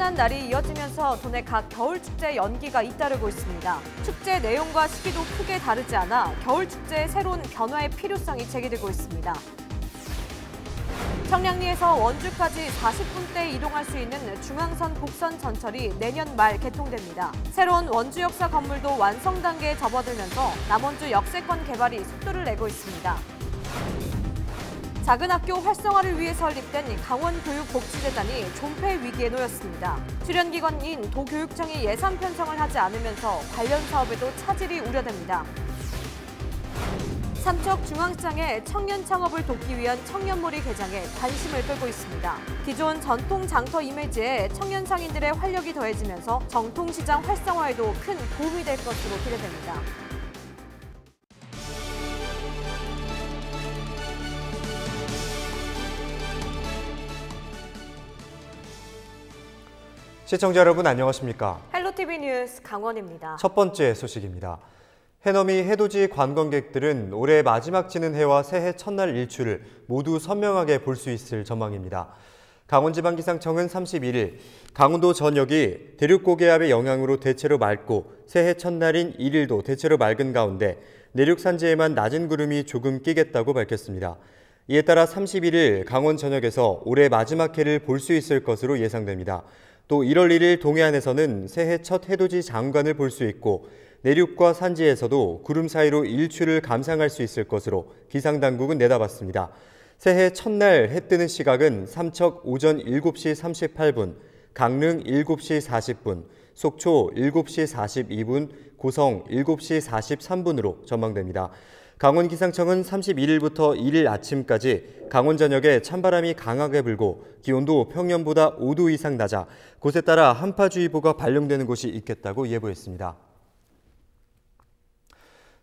포근한 날이 이어지면서 도내 각 겨울축제 연기가 잇따르고 있습니다. 축제 내용과 시기도 크게 다르지 않아 겨울축제의 새로운 변화의 필요성이 제기되고 있습니다. 청량리에서 원주까지 40분대 이동할 수 있는 중앙선 곡선 전철이 내년 말 개통됩니다. 새로운 원주 역사 건물도 완성 단계에 접어들면서 남원주 역세권 개발이 속도를 내고 있습니다. 작은 학교 활성화를 위해 설립된 강원교육복지재단이 존폐 위기에 놓였습니다. 출연기관인 도교육청이 예산 편성을 하지 않으면서 관련 사업에도 차질이 우려됩니다. 삼척 중앙시장에 청년 창업을 돕기 위한 청년몰이 개장에 관심을 끌고 있습니다. 기존 전통 장터 이미지에 청년 상인들의 활력이 더해지면서 정통시장 활성화에도 큰 도움이 될 것으로 기대됩니다. 시청자 여러분 안녕하십니까? 헬로티비 뉴스 강원입니다. 첫 번째 소식입니다. 해넘이 해돋이 관광객들은 올해 마지막 지는 해와 새해 첫날 일출을 모두 선명하게 볼 수 있을 전망입니다. 강원지방기상청은 31일 강원도 전역이 대륙고기압의 영향으로 대체로 맑고 새해 첫날인 1일도 대체로 맑은 가운데 내륙 산지에만 낮은 구름이 조금 끼겠다고 밝혔습니다. 이에 따라 31일 강원 전역에서 올해 마지막 해를 볼 수 있을 것으로 예상됩니다. 또 1월 1일 동해안에서는 새해 첫 해돋이 장관을 볼 수 있고 내륙과 산지에서도 구름 사이로 일출을 감상할 수 있을 것으로 기상당국은 내다봤습니다. 새해 첫날 해 뜨는 시각은 삼척 오전 7시 38분, 강릉 7시 40분, 속초 7시 42분, 고성 7시 43분으로 전망됩니다. 강원기상청은 31일부터 1일 아침까지 강원 전역에 찬바람이 강하게 불고 기온도 평년보다 5도 이상 낮아 곳에 따라 한파주의보가 발령되는 곳이 있겠다고 예보했습니다.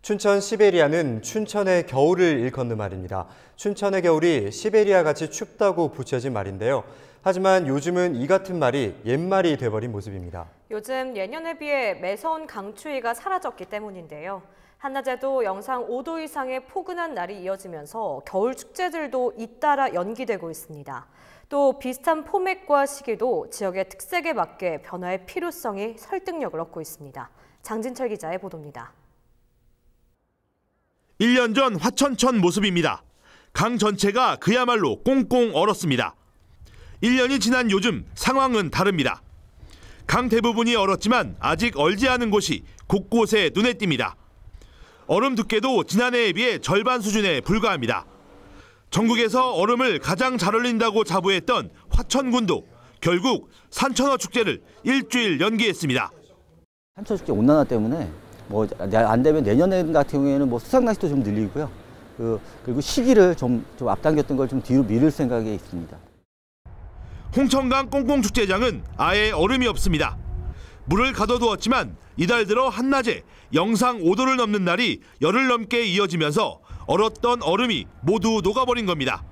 춘천 시베리아는 춘천의 겨울을 일컫는 말입니다. 춘천의 겨울이 시베리아같이 춥다고 붙여진 말인데요. 하지만 요즘은 이 같은 말이 옛말이 돼버린 모습입니다. 요즘 예년에 비해 매서운 강추위가 사라졌기 때문인데요. 한낮에도 영상 5도 이상의 포근한 날이 이어지면서 겨울 축제들도 잇따라 연기되고 있습니다. 또 비슷한 포맷과 시기도 지역의 특색에 맞게 변화의 필요성이 설득력을 얻고 있습니다. 장진철 기자의 보도입니다. 1년 전 화천천 모습입니다. 강 전체가 그야말로 꽁꽁 얼었습니다. 1년이 지난 요즘 상황은 다릅니다. 강 대부분이 얼었지만 아직 얼지 않은 곳이 곳곳에 눈에 띕니다. 얼음 두께도 지난해에 비해 절반 수준에 불과합니다. 전국에서 얼음을 가장 잘 얼린다고 자부했던 화천군도 결국 산천어 축제를 일주일 연기했습니다. 산천어 축제 온난화 때문에 안 되면 내년에 같은 경우에는 수상낚시도 좀 늘리고요. 그리고 시기를 좀 앞당겼던 걸 좀 뒤로 미룰 생각이 있습니다. 홍천강 꽁꽁축제장은 아예 얼음이 없습니다. 물을 가둬두었지만 이달 들어 한낮에 영상 5도를 넘는 날이 열흘 넘게 이어지면서 얼었던 얼음이 모두 녹아버린 겁니다.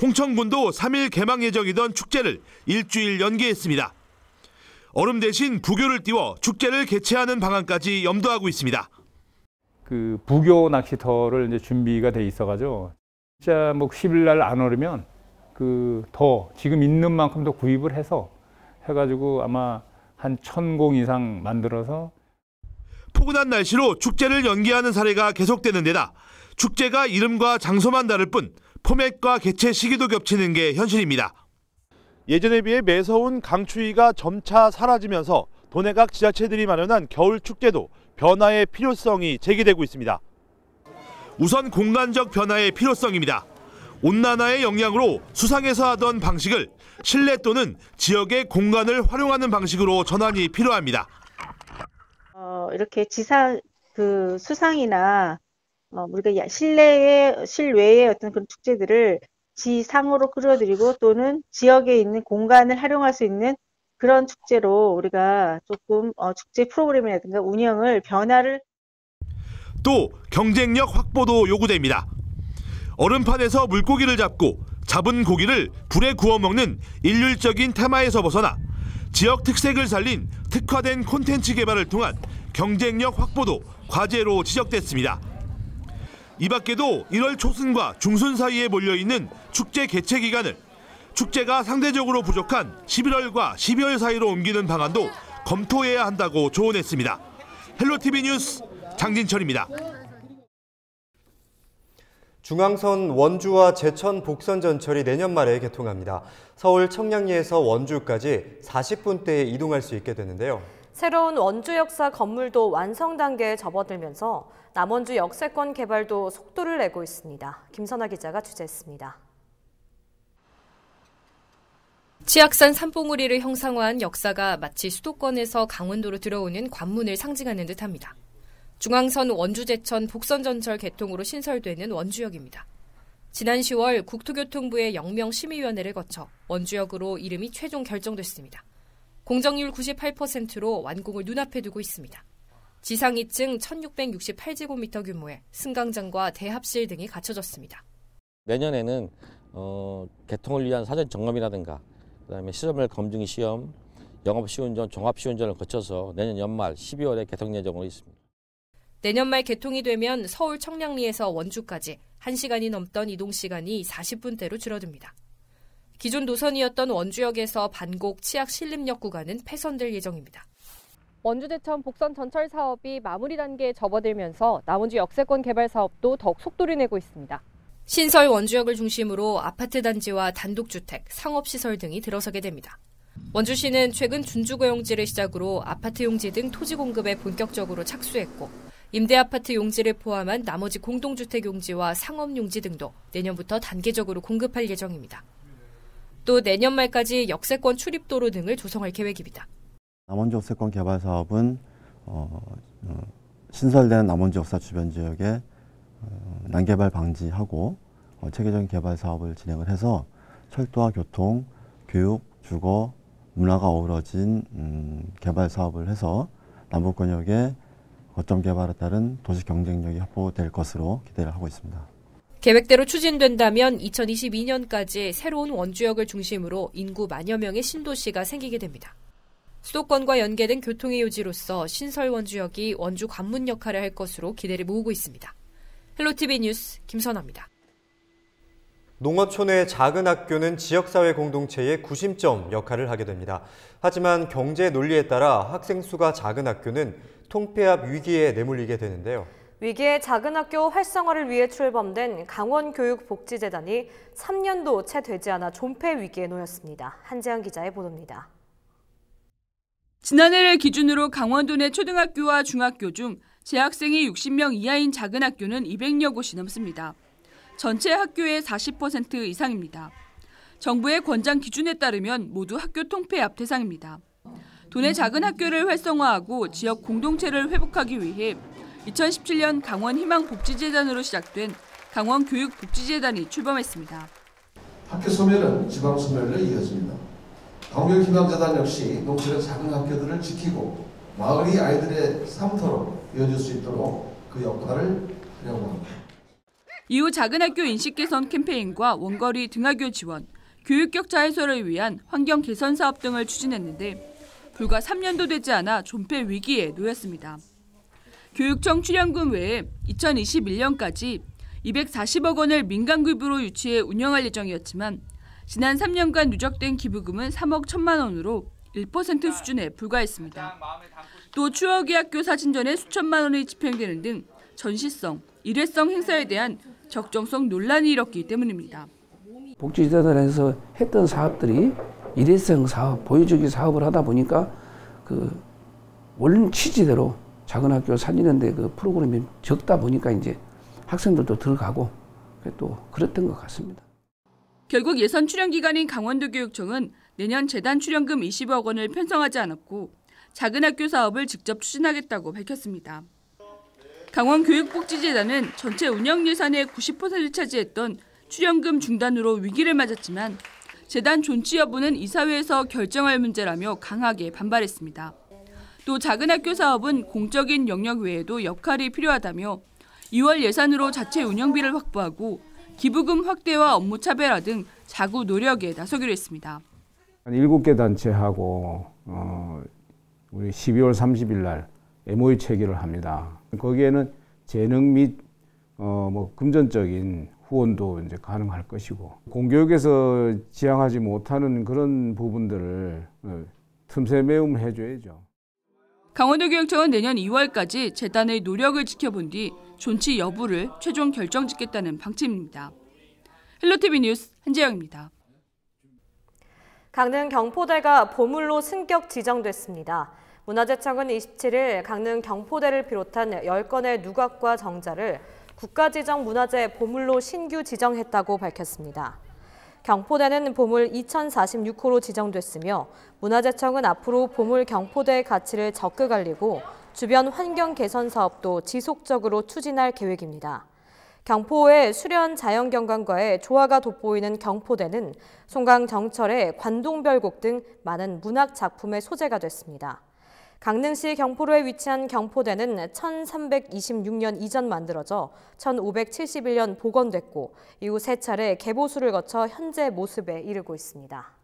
홍천군도 3일 개막 예정이던 축제를 일주일 연기했습니다. 얼음 대신 부교를 띄워 축제를 개최하는 방안까지 염두하고 있습니다. 그 부교 낚시터를 이제 준비가 돼 있어가지고 진짜 10일 날 안 얼으면 더 지금 있는 만큼 더 구입을 해가지고 아마 한 1000공 이상 만들어서. 포근한 날씨로 축제를 연기하는 사례가 계속되는 데다 축제가 이름과 장소만 다를 뿐 포맷과 개최 시기도 겹치는 게 현실입니다. 예전에 비해 매서운 강추위가 점차 사라지면서 도내각 지자체들이 마련한 겨울 축제도 변화의 필요성이 제기되고 있습니다. 우선 공간적 변화의 필요성입니다. 온난화의 영향으로 수상에서 하던 방식을 실내 또는 지역의 공간을 활용하는 방식으로 전환이 필요합니다. 이렇게 수상이나 우리가 실외의 어떤 그런 축제들을 지상으로 끌어들이고 또는 지역에 있는 공간을 활용할 수 있는 그런 축제로 우리가 조금 축제 프로그램이라든가 운영을 변화를. 또 경쟁력 확보도 요구됩니다. 얼음판에서 물고기를 잡고 잡은 고기를 불에 구워 먹는 일률적인 테마에서 벗어나 지역 특색을 살린 특화된 콘텐츠 개발을 통한 경쟁력 확보도 과제로 지적됐습니다. 이 밖에도 1월 초순과 중순 사이에 몰려있는 축제 개최 기간을 축제가 상대적으로 부족한 11월과 12월 사이로 옮기는 방안도 검토해야 한다고 조언했습니다. 헬로티비 뉴스 장진철입니다. 중앙선 원주와 제천 복선 전철이 내년 말에 개통합니다. 서울 청량리에서 원주까지 40분대에 이동할 수 있게 되는데요. 새로운 원주 역사 건물도 완성 단계에 접어들면서 남원주 역세권 개발도 속도를 내고 있습니다. 김선아 기자가 취재했습니다. 치악산 산봉우리를 형상화한 역사가 마치 수도권에서 강원도로 들어오는 관문을 상징하는 듯합니다. 중앙선 원주 제천 복선 전철 개통으로 신설되는 원주역입니다. 지난 10월 국토교통부의 영명심의위원회를 거쳐 원주역으로 이름이 최종 결정됐습니다. 공정률 98%로 완공을 눈앞에 두고 있습니다. 지상 2층 1668제곱미터 규모의 승강장과 대합실 등이 갖춰졌습니다. 내년에는 개통을 위한 사전 점검이라든가 그다음에 시설물 검증 시험, 영업시운전, 종합시운전을 거쳐서 내년 연말 12월에 개통 예정으로 있습니다. 내년 말 개통이 되면 서울 청량리에서 원주까지 1시간이 넘던 이동시간이 40분대로 줄어듭니다. 기존 노선이었던 원주역에서 반곡 치악 신림역 구간은 폐선될 예정입니다. 원주 제천 복선 전철 사업이 마무리 단계에 접어들면서 남원주 역세권 개발 사업도 더욱 속도를 내고 있습니다. 신설 원주역을 중심으로 아파트 단지와 단독주택, 상업시설 등이 들어서게 됩니다. 원주시는 최근 준주거용지를 시작으로 아파트 용지 등 토지 공급에 본격적으로 착수했고 임대아파트 용지를 포함한 나머지 공동주택 용지와 상업 용지 등도 내년부터 단계적으로 공급할 예정입니다. 또 내년 말까지 역세권 출입도로 등을 조성할 계획입니다. 남원주 역세권 개발 사업은 신설된 남원주 역사 주변 지역에 난개발 방지하고 체계적인 개발 사업을 진행을 해서 철도와 교통, 교육, 주거, 문화가 어우러진 개발 사업을 해서 남북권역의 거점 개발에 따른 도시 경쟁력이 확보될 것으로 기대를 하고 있습니다. 계획대로 추진된다면 2022년까지 새로운 원주역을 중심으로 인구 만여 명의 신도시가 생기게 됩니다. 수도권과 연계된 교통의 요지로서 신설 원주역이 원주 관문 역할을 할 것으로 기대를 모으고 있습니다. 헬로티비 뉴스 김선아입니다. 농어촌의 작은 학교는 지역사회 공동체의 구심점 역할을 하게 됩니다. 하지만 경제 논리에 따라 학생 수가 작은 학교는 통폐합 위기에 내몰리게 되는데요. 위기의 작은 학교 활성화를 위해 출범된 강원교육복지재단이 3년도 채 되지 않아 존폐 위기에 놓였습니다. 한재현 기자의 보도입니다. 지난해를 기준으로 강원도 내 초등학교와 중학교 중 재학생이 60명 이하인 작은 학교는 200여 곳이 넘습니다. 전체 학교의 40% 이상입니다. 정부의 권장 기준에 따르면 모두 학교 통폐합 대상입니다. 도내 작은 학교를 활성화하고 지역 공동체를 회복하기 위해 2017년 강원희망복지재단으로 시작된 강원교육복지재단이 출범했습니다. 학교 소멸은 지방 소멸로 이어집니다. 강원교육희망재단 역시 농촌의 작은 학교들을 지키고 마을이 아이들의 삶터로 이어질 수 있도록 그 역할을 하려고 합니다. 이후 작은 학교 인식 개선 캠페인과 원거리 등하교 지원, 교육 격차 해소를 위한 환경 개선 사업 등을 추진했는데 불과 3년도 되지 않아 존폐 위기에 놓였습니다. 교육청 출연금 외에 2021년까지 240억 원을 민간 기부로 유치해 운영할 예정이었지만 지난 3년간 누적된 기부금은 3억 1천만 원으로 1% 수준에 불과했습니다. 또 추억의 학교 사진전에 수천만 원이 집행되는 등 전시성, 일회성 행사에 대한 적정성 논란이 일었기 때문입니다. 복지재단에서 했던 사업들이 일회성 사업, 보여주기 사업을 하다 보니까 원래 취지대로 작은 학교 살리는데 그 프로그램이 적다 보니까 이제 학생들도 들어가고 또 그랬던 것 같습니다. 결국 예선 출연 기관인 강원도교육청은 내년 재단 출연금 20억 원을 편성하지 않았고 작은 학교 사업을 직접 추진하겠다고 밝혔습니다. 강원교육복지재단은 전체 운영 예산의 90%를 차지했던 출연금 중단으로 위기를 맞았지만 재단 존치 여부는 이사회에서 결정할 문제라며 강하게 반발했습니다. 또 작은 학교 사업은 공적인 영역 외에도 역할이 필요하다며 2월 예산으로 자체 운영비를 확보하고 기부금 확대와 업무 차별화 등 자구 노력에 나서기로 했습니다. 7개 단체하고 우리 12월 30일 날 MOU 체결을 합니다. 거기에는 재능 및 금전적인 후원도 이제 가능할 것이고 공교육에서 지향하지 못하는 그런 부분들을 틈새 매움을 해줘야죠. 강원도교육청은 내년 2월까지 재단의 노력을 지켜본 뒤 존치 여부를 최종 결정짓겠다는 방침입니다. 헬로티비 뉴스 한재영입니다. 강릉 경포대가 보물로 승격 지정됐습니다. 문화재청은 27일 강릉 경포대를 비롯한 10건의 누각과 정자를 국가지정 문화재 보물로 신규 지정했다고 밝혔습니다. 경포대는 보물 2046호로 지정됐으며 문화재청은 앞으로 보물 경포대의 가치를 적극 알리고 주변 환경 개선 사업도 지속적으로 추진할 계획입니다. 경포의 수련 자연경관과의 조화가 돋보이는 경포대는 송강 정철의 관동별곡 등 많은 문학 작품의 소재가 됐습니다. 강릉시 경포로에 위치한 경포대는 1326년 이전 만들어져 1571년 복원됐고 이후 3차례 개보수를 거쳐 현재 모습에 이르고 있습니다.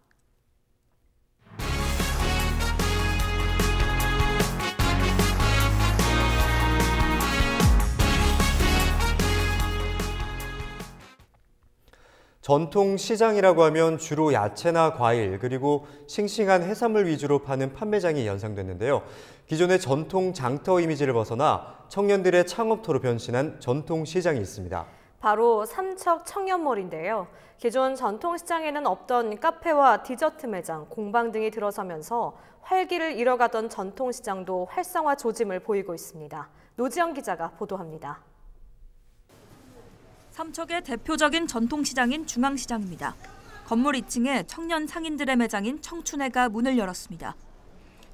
전통시장이라고 하면 주로 야채나 과일 그리고 싱싱한 해산물 위주로 파는 판매장이 연상됐는데요. 기존의 전통 장터 이미지를 벗어나 청년들의 창업터로 변신한 전통시장이 있습니다. 바로 삼척 청년몰인데요. 기존 전통시장에는 없던 카페와 디저트 매장, 공방 등이 들어서면서 활기를 잃어가던 전통시장도 활성화 조짐을 보이고 있습니다. 노지영 기자가 보도합니다. 삼척의 대표적인 전통시장인 중앙시장입니다. 건물 2층에 청년 상인들의 매장인 청춘회가 문을 열었습니다.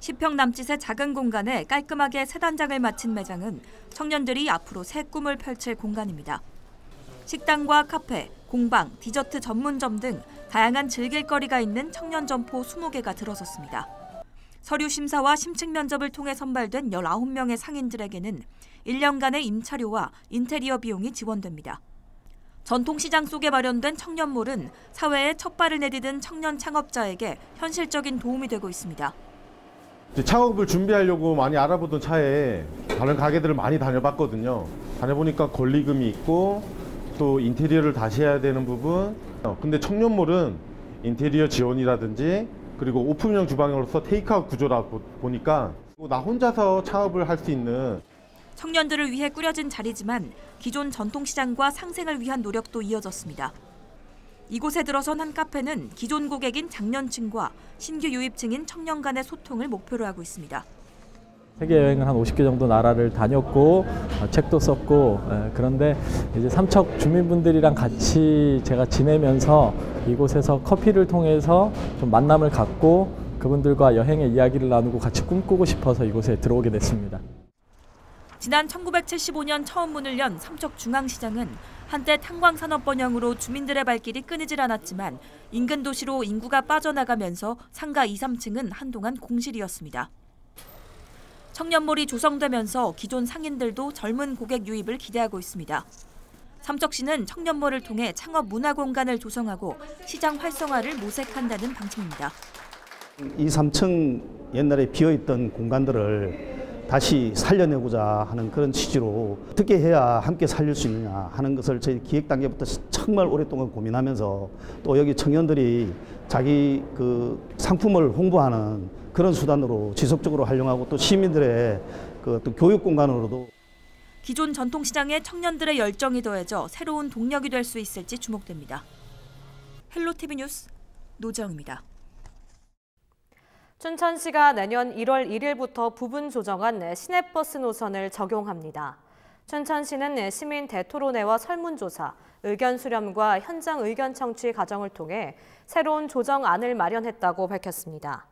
10평 남짓의 작은 공간에 깔끔하게 새 단장을 마친 매장은 청년들이 앞으로 새 꿈을 펼칠 공간입니다. 식당과 카페, 공방, 디저트 전문점 등 다양한 즐길거리가 있는 청년 점포 20개가 들어섰습니다. 서류 심사와 심층 면접을 통해 선발된 19명의 상인들에게는 1년간의 임차료와 인테리어 비용이 지원됩니다. 전통시장 속에 마련된 청년몰은 사회에 첫 발을 내디딘 청년 창업자에게 현실적인 도움이 되고 있습니다. 창업을 준비하려고 많이 알아보던 차에 다른 가게들을 많이 다녀봤거든요. 다녀보니까 권리금이 있고 또 인테리어를 다시 해야 되는 부분. 근데 청년몰은 인테리어 지원이라든지 그리고 오픈형 주방으로서 테이크아웃 구조라 보니까 나 혼자서 창업을 할 수 있는 청년들을 위해 꾸려진 자리지만 기존 전통시장과 상생을 위한 노력도 이어졌습니다. 이곳에 들어선 한 카페는 기존 고객인 장년층과 신규 유입층인 청년 간의 소통을 목표로 하고 있습니다. 세계 여행을 한 50개 정도 나라를 다녔고 책도 썼고 그런데 이제 삼척 주민분들이랑 같이 제가 지내면서 이곳에서 커피를 통해서 좀 만남을 갖고 그분들과 여행의 이야기를 나누고 같이 꿈꾸고 싶어서 이곳에 들어오게 됐습니다. 지난 1975년 처음 문을 연 삼척 중앙시장은 한때 탄광산업 번영으로 주민들의 발길이 끊이질 않았지만 인근 도시로 인구가 빠져나가면서 상가 2, 3층은 한동안 공실이었습니다. 청년몰이 조성되면서 기존 상인들도 젊은 고객 유입을 기대하고 있습니다. 삼척시는 청년몰을 통해 창업 문화 공간을 조성하고 시장 활성화를 모색한다는 방침입니다. 2, 3층 옛날에 비어있던 공간들을 다시 살려내고자 하는 그런 취지로 어떻게 해야 함께 살릴 수 있느냐 하는 것을 저희 기획 단계부터 정말 오랫동안 고민하면서 또 여기 청년들이 자기 그 상품을 홍보하는 그런 수단으로 지속적으로 활용하고 또 시민들의 그 또 교육 공간으로도 기존 전통시장에 청년들의 열정이 더해져 새로운 동력이 될 수 있을지 주목됩니다. 헬로티비 뉴스 노정입니다. 춘천시가 내년 1월 1일부터 부분 조정한 시내버스 노선을 적용합니다. 춘천시는 시민 대토론회와 설문조사, 의견 수렴과 현장 의견 청취 과정을 통해 새로운 조정안을 마련했다고 밝혔습니다.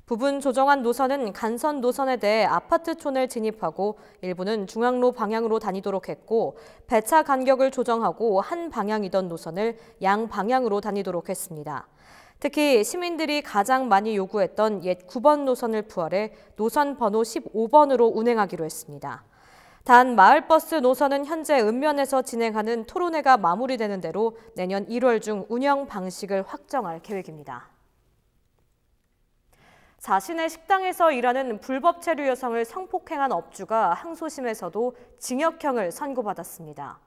부분 조정한 노선은 간선 노선에 대해 아파트촌을 진입하고 일부는 중앙로 방향으로 다니도록 했고 배차 간격을 조정하고 한 방향이던 노선을 양 방향으로 다니도록 했습니다. 특히 시민들이 가장 많이 요구했던 옛 9번 노선을 부활해 노선 번호 15번으로 운행하기로 했습니다. 단 마을버스 노선은 현재 읍면에서 진행하는 토론회가 마무리되는 대로 내년 1월 중 운영 방식을 확정할 계획입니다. 자신의 식당에서 일하는 불법 체류 여성을 성폭행한 업주가 항소심에서도 징역형을 선고받았습니다.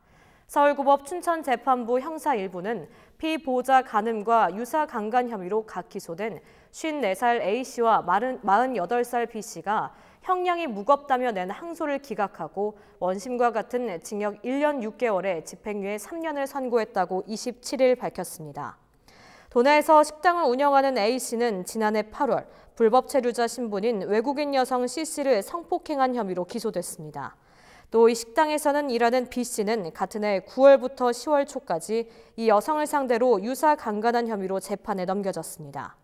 서울고법 춘천재판부 형사 1부는 피보호자 간음과 유사 강간 혐의로 각 기소된 54살 A씨와 48살 B씨가 형량이 무겁다며 낸 항소를 기각하고 원심과 같은 징역 1년 6개월에 집행유예 3년을 선고했다고 27일 밝혔습니다. 도내에서 식당을 운영하는 A씨는 지난해 8월 불법 체류자 신분인 외국인 여성 C씨를 성폭행한 혐의로 기소됐습니다. 또 이 식당에서는 일하는 B씨는 같은 해 9월부터 10월 초까지 이 여성을 상대로 유사 강간한 혐의로 재판에 넘겨졌습니다.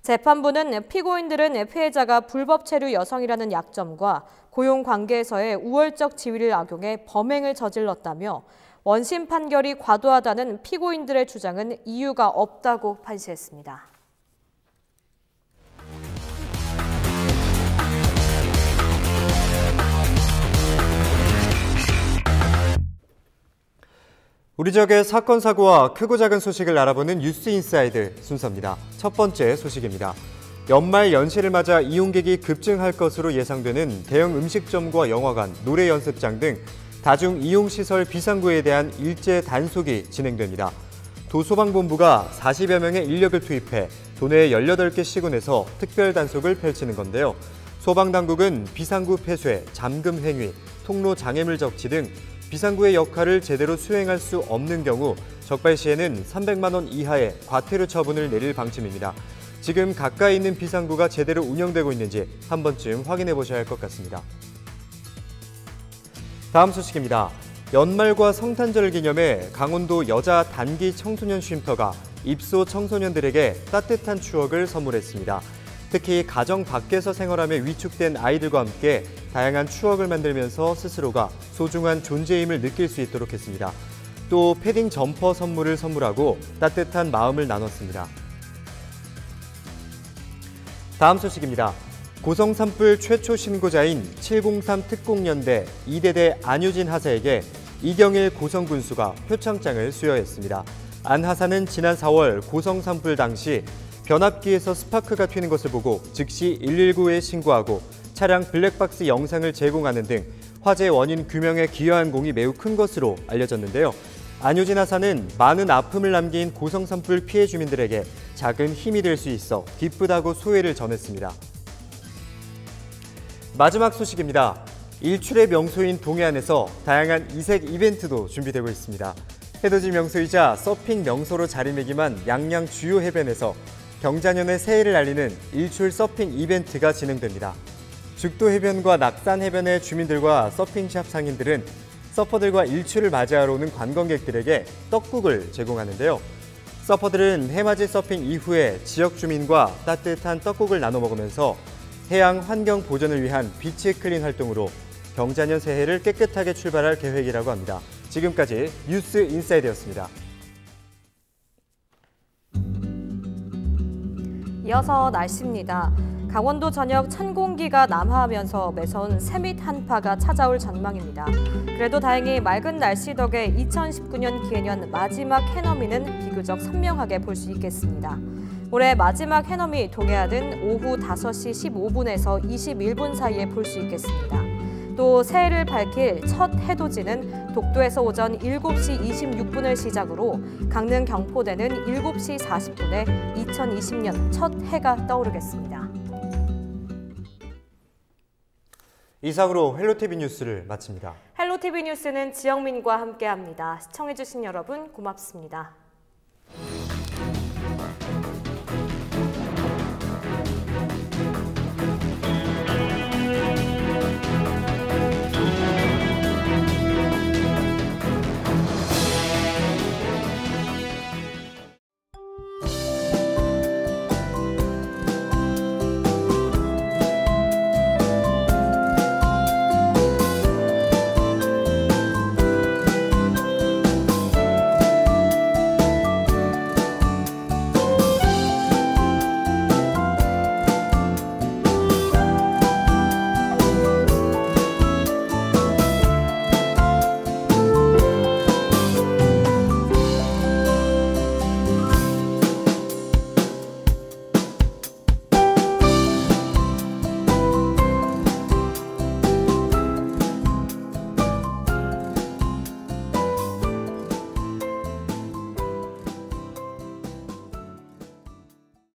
재판부는 피고인들은 피해자가 불법 체류 여성이라는 약점과 고용관계에서의 우월적 지위를 악용해 범행을 저질렀다며 원심 판결이 과도하다는 피고인들의 주장은 이유가 없다고 판시했습니다. 우리 지역의 사건, 사고와 크고 작은 소식을 알아보는 뉴스 인사이드 순서입니다. 첫 번째 소식입니다. 연말 연시를 맞아 이용객이 급증할 것으로 예상되는 대형 음식점과 영화관, 노래 연습장 등 다중 이용시설 비상구에 대한 일제 단속이 진행됩니다. 도소방본부가 40여 명의 인력을 투입해 도내 18개 시군에서 특별 단속을 펼치는 건데요. 소방당국은 비상구 폐쇄, 잠금 행위, 통로 장애물 적치 등 비상구의 역할을 제대로 수행할 수 없는 경우 적발 시에는 300만 원 이하의 과태료 처분을 내릴 방침입니다. 지금 가까이 있는 비상구가 제대로 운영되고 있는지 한 번쯤 확인해 보셔야 할 것 같습니다. 다음 소식입니다. 연말과 성탄절 기념해 강원도 여자 단기 청소년 쉼터가 입소 청소년들에게 따뜻한 추억을 선물했습니다. 특히 가정 밖에서 생활하며 위축된 아이들과 함께 다양한 추억을 만들면서 스스로가 소중한 존재임을 느낄 수 있도록 했습니다. 또 패딩 점퍼 선물을 선물하고 따뜻한 마음을 나눴습니다. 다음 소식입니다. 고성 산불 최초 신고자인 703 특공연대 2대대 안유진 하사에게 이경일 고성군수가 표창장을 수여했습니다. 안 하사는 지난 4월 고성 산불 당시 변압기에서 스파크가 튀는 것을 보고 즉시 119에 신고하고 차량 블랙박스 영상을 제공하는 등 화재 원인 규명에 기여한 공이 매우 큰 것으로 알려졌는데요. 안효진 하사는 많은 아픔을 남긴 고성 산불 피해 주민들에게 작은 힘이 될 수 있어 기쁘다고 소회를 전했습니다. 마지막 소식입니다. 일출의 명소인 동해안에서 다양한 이색 이벤트도 준비되고 있습니다. 해돋이 명소이자 서핑 명소로 자리매김한 양양 주요 해변에서 경자년의 새해를 알리는 일출 서핑 이벤트가 진행됩니다. 죽도 해변과 낙산 해변의 주민들과 서핑샵 상인들은 서퍼들과 일출을 맞이하러 오는 관광객들에게 떡국을 제공하는데요. 서퍼들은 해맞이 서핑 이후에 지역 주민과 따뜻한 떡국을 나눠 먹으면서 해양 환경 보존을 위한 비치 클린 활동으로 경자년 새해를 깨끗하게 출발할 계획이라고 합니다. 지금까지 뉴스 인사이드였습니다. 이어서 날씨입니다. 강원도 전역 찬 공기가 남하하면서 매서운 새밑 한파가 찾아올 전망입니다. 그래도 다행히 맑은 날씨 덕에 2019년 기해년 마지막 해넘이는 비교적 선명하게 볼 수 있겠습니다. 올해 마지막 해넘이 동해안은 오후 5시 15분에서 21분 사이에 볼 수 있겠습니다. 또 새해를 밝힐 첫 해돋이는 독도에서 오전 7시 26분을 시작으로 강릉 경포대는 7시 40분에 2020년 첫 해가 떠오르겠습니다. 이상으로 헬로티비 뉴스를 마칩니다. 헬로티비 뉴스는 지영민과 함께합니다. 시청해주신 여러분 고맙습니다.